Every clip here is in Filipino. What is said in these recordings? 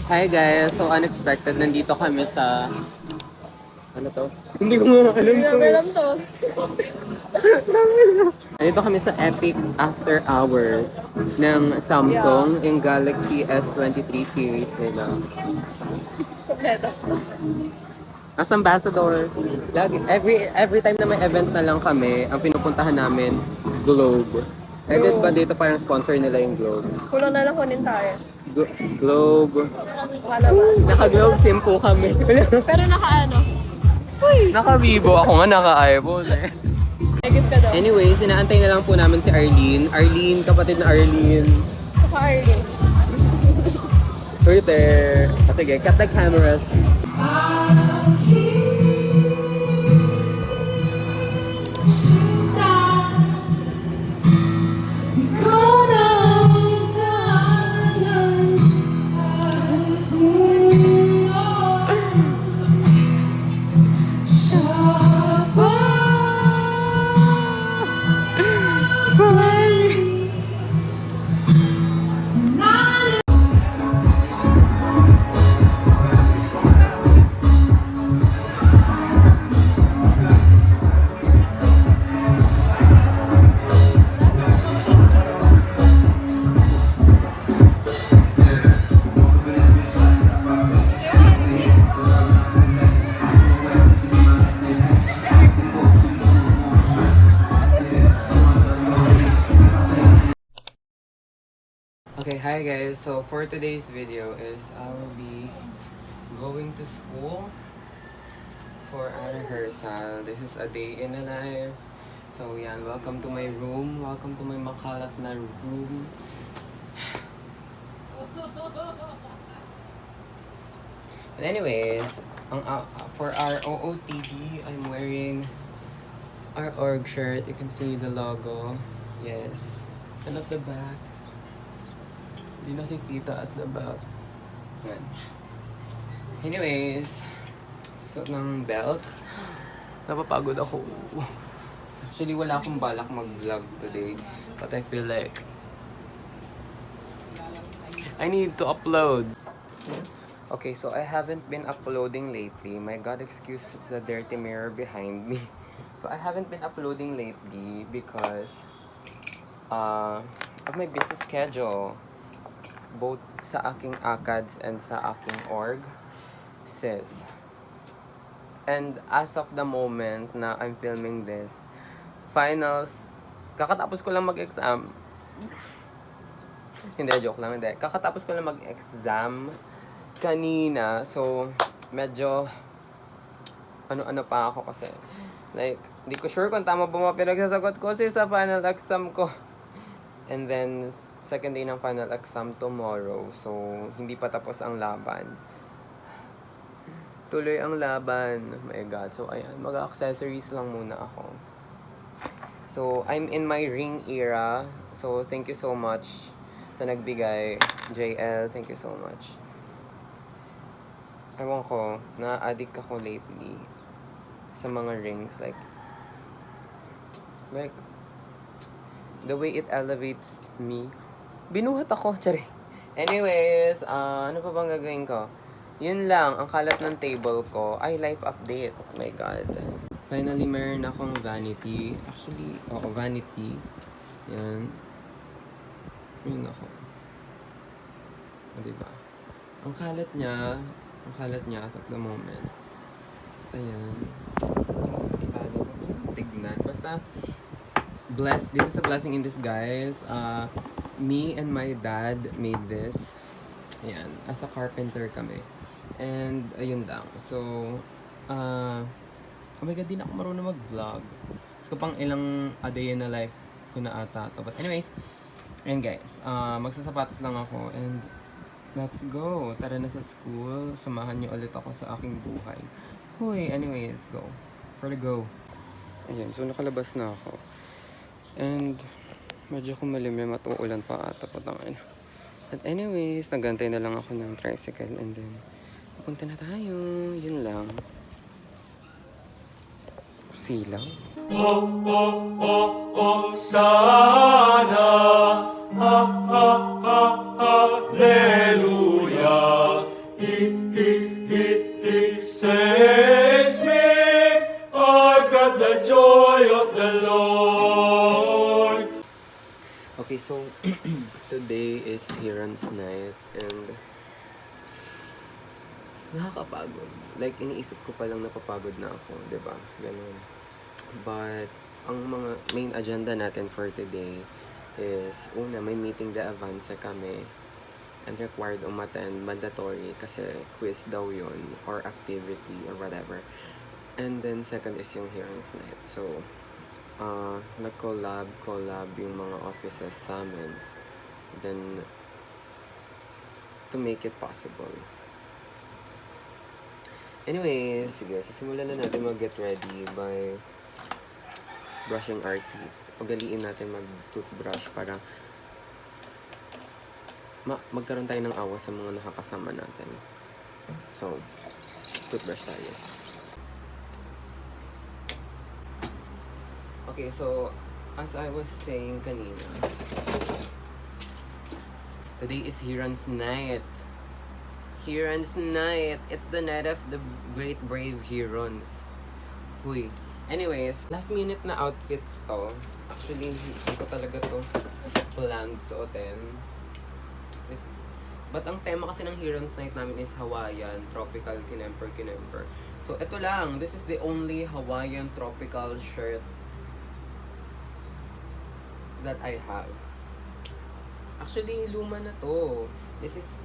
Hi guys! So unexpected, nandito kami sa... Ano to? Hindi ko nga alam Hindi kung... namin alam to. Nandito kami sa Epic After Hours ng Samsung yung Galaxy S23 series nila. Kompleto. As ambassador, lagi, every time na may event na lang kami, ang pinupuntahan namin, Globe. Edit ba dito parang sponsor nila yung Globe? Kulang na lang kunin tayo. Globe. Wala ba? Naka-Globe SIM po kami. Pero naka-ano? Naka-Vivo. Ako nga naka-iPhone eh. Eggs ka daw. Anyways, inaantay na lang po namin si Arlene. Arlene, kapatid na Arlene. Saka Arlene. Wait there. Sige, cut the cameras. Okay, hi guys. So for today's video is I will be going to school for a rehearsal. This is a day in a life. So yan, welcome to my room. Welcome to my makalat na room. But anyways, for our OOTD, I'm wearing our org shirt. You can see the logo. Yes. And at the back, hindi nakikita at the back. Yan. Anyways, susot ng belt. Napapagod ako. Actually, wala akong balak mag-vlog today. But I feel like I need to upload. Okay, so I haven't been uploading lately. My God, excuse the dirty mirror behind me. So I haven't been uploading lately because of my busy schedule. Both sa aking ACADS and sa aking org, sis. And as of the moment na I'm filming this, finals, kakatapos ko lang mag-exam. Hindi, joke lang, hindi. Kakatapos ko lang mag-exam kanina, so medyo ano-ano pa ako kasi. Like, di ko sure kung tama ba mga pinagsasagot ko sa final exam ko. And then, second day ng final exam tomorrow. So, hindi pa tapos ang laban. Tuloy ang laban. Oh my God. So, ayan. Mag-accessories lang muna ako. So, I'm in my ring era. So, thank you so much sa nagbigay. JL, thank you so much. Ewan ko, na-addict ako lately sa mga rings. Like, the way it elevates me. Binuhat ako, tsari. Anyways, ano pa bang gagawin ko? Yun lang, ang kalat ng table ko ay life update. Oh my God. Finally, meron akong vanity. Actually, vanity. Yan. Yun ako. O, diba? Ang kalat niya as of the moment. Ayan. Sa ilalim. Tignan. Basta, blessed. This is a blessing in disguise. Me and my dad made this. Ayan, as a carpenter kami. And, ayun lang. So, oh my God, di na ako marunong mag-vlog. So, pang ilang a day in a life ko na ata to. But anyways, ayan guys, magsasapatos lang ako. And, let's go. Tara na sa school. Samahan niyo ulit ako sa aking buhay. Hoy, anyways, go. For the go. Ayan, so nakalabas na ako. And, medyo kumalimlim at uulan pa ata po tangin. At anyways, nagantay na lang ako ng tricycle and then pupunta na tayo. Yun lang. Silaw. Sana, hallelujah. He saves me. I've got the joy of the Lord. Okay, so today is Hiran's night and nakakapagod. Like, iniisip ko pa lang napapagod na ako, di ba? Ganun. But, ang mga main agenda natin for today is, una, may meeting de avance kami and required umattend, mandatory, kasi quiz daw yun, or activity, or whatever. And then, second is yung Hiran's night. So, nag-collab yung mga offices sa amin. Then, to make it possible. Anyway, sige, sisimulan na natin mag-get ready by brushing our teeth. Ugaliin natin mag-toothbrush para magkaroon tayo ng awa sa mga nakakasama natin. So, toothbrush tayo. Okay, so, as I was saying kanina, today is Hiran's night. Hiran's night. It's the night of the great brave Hirons. Huy. Anyways, last minute na outfit to. Actually, hindi ko talaga to planned suotin. But ang tema kasi ng Hiran's night namin is Hawaiian, tropical, kinemper. So, ito lang. This is the only Hawaiian tropical shirt that I have. Actually, luma na to. This is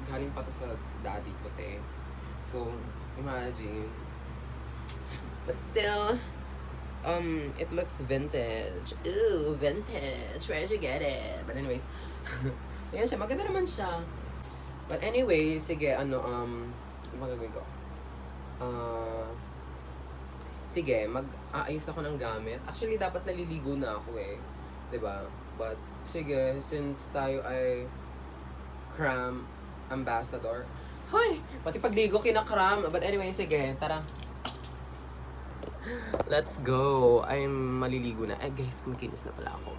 galing pa to sa daddy ko, te. So, imagine. But still, it looks vintage. Ooh, vintage. Where'd you get it? But anyways, ayan siya. Maganda naman siya. But anyway, sige, ano gagawin ko? Sige, mag-aayos ako ng gamit. Actually, dapat naliligo na ako eh. 'Di ba? But, sige, since tayo ay cram ambassador. Hoy! Pati pagligo kinakram. But anyway, sige, tara. Let's go. I'm maliligo na. Guys, kumikinis na pala ako.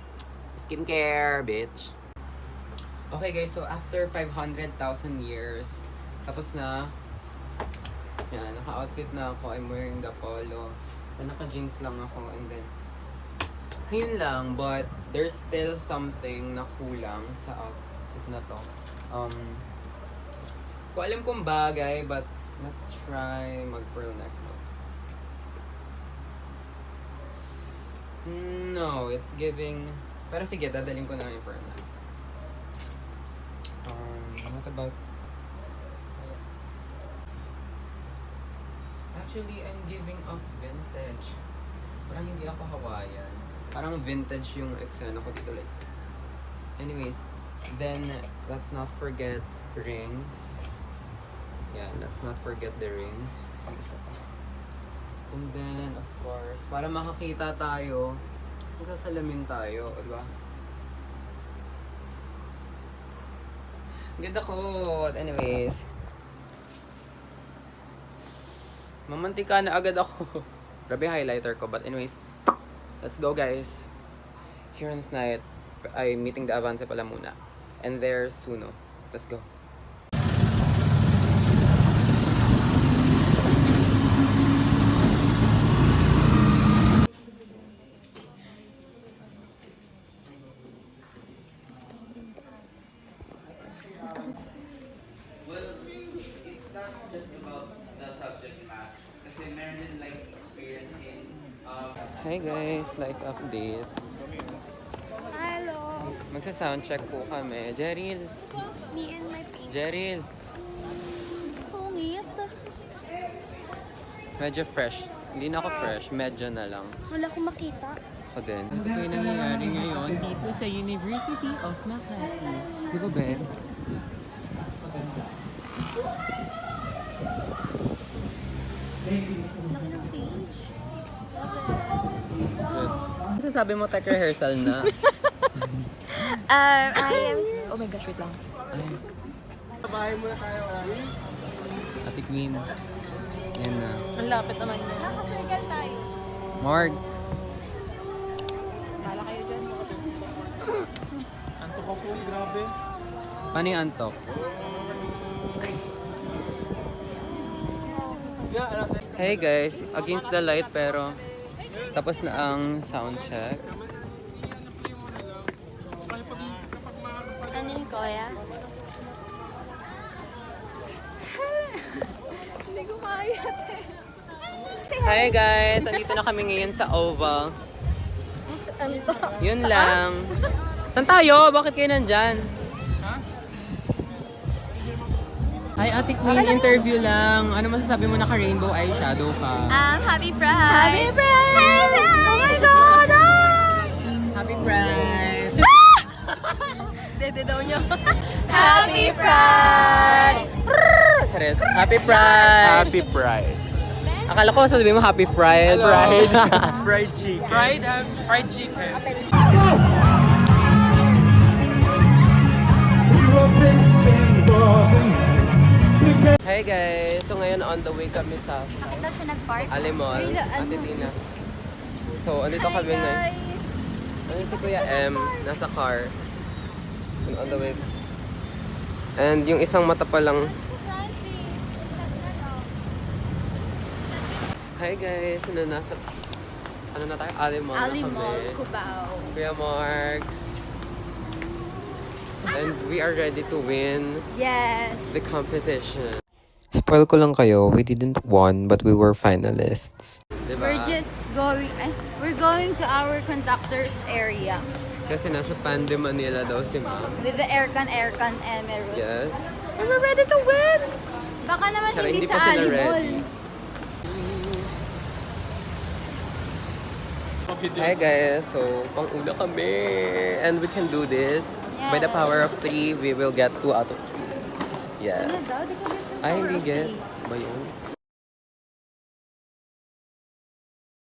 Skincare, bitch. Okay guys, so after 500,000 years, tapos na. Yan, naka-outfit na ako. I'm wearing the polo. And naka-jeans lang ako. And then, yun lang. But, there's still something na kulang sa outfit na to. Ko alam kung bagay, but let's try mag-pearl necklace. No, it's giving... Pero sige, dadaling ko na yung pearl necklace. What about... Actually, I'm giving off vintage. Parang hindi ako Hawaiian. Parang vintage yung eksena ko dito, like... Anyways, then, let's not forget rings. Yeah, let's not forget the rings. And then, of course, para makakita tayo, magsasalamin tayo, di ba? Ganda ko. Anyways, mamantika na agad ako. Grabe highlighter ko. But anyways, let's go guys. Hiran's night. I'm meeting the Avance pala muna. And there's Suno. Let's go. Well, it's not just about the subject matter. Kasi meron din like experience in Hi guys, life update. Hello. Magsa-soundcheck po kami. Jeril! Me and my pink. Jeril! Sungit. Medyo fresh. Hindi na ako fresh, medyo na lang. Wala akong makita. Ako din. Ito po yung nangyayari ngayon dito sa University of Makati. Di ba, Ben? Laki ng stage. Good. Sasabi mo, tech rehearsal na. Oh my gosh, wait lang. Ate Queen. Yan na. Ang lapit naman yun. Nakasirgal tayo. Morg! Bala kayo dyan. Antok ako, grabe. Paano yung antok? Hey guys, against the light pero tapos na ang sound check. Ano yung kuya? Hindi ko kaya. Hi guys, andito na kami ngayon sa Oval. Ano to? Yun lang. Saan tayo? Bakit kayo nandyan? Hi Ate Queen, interview lang. Ano masasabi mo, naka-rainbow eyeshadow ka? Happy Pride! Happy Pride! Oh my God! Happy Pride! Dede daw niya. Happy Pride! Charis, Happy Pride! Happy Pride. Akala ko sasabihin mo Happy Pride. Pride. Fried chicken. Fried chicken. Hi guys! So ngayon on the way kami sa Bakit daw siya nag-park? Alimol, Ate Tina. So andito kami ngayon. Ano si Kuya M, nasa car. And on the way. And yung isang mata pa lang. Hi guys! Ano na tayo? Alimol na Alimol, kami. Cubao. Kuya Marks. And we are ready to win Yes. the competition. Spoil ko lang kayo, we didn't won but we were finalists. Diba? We're going to our conductor's area Kasi nasa Pande Manila daw si Ma'am. with the aircon and meron. Yes. And we're ready to win! Baka naman Tsaka hindi hindi pa sa sila Alimol. ready. Hi guys, so pang-una kami and we can do this. By the power of 3, we will get 2 out of 3. Yes. Ano daw? Di ko get sa Ay, power hindi of gets. Ba yun?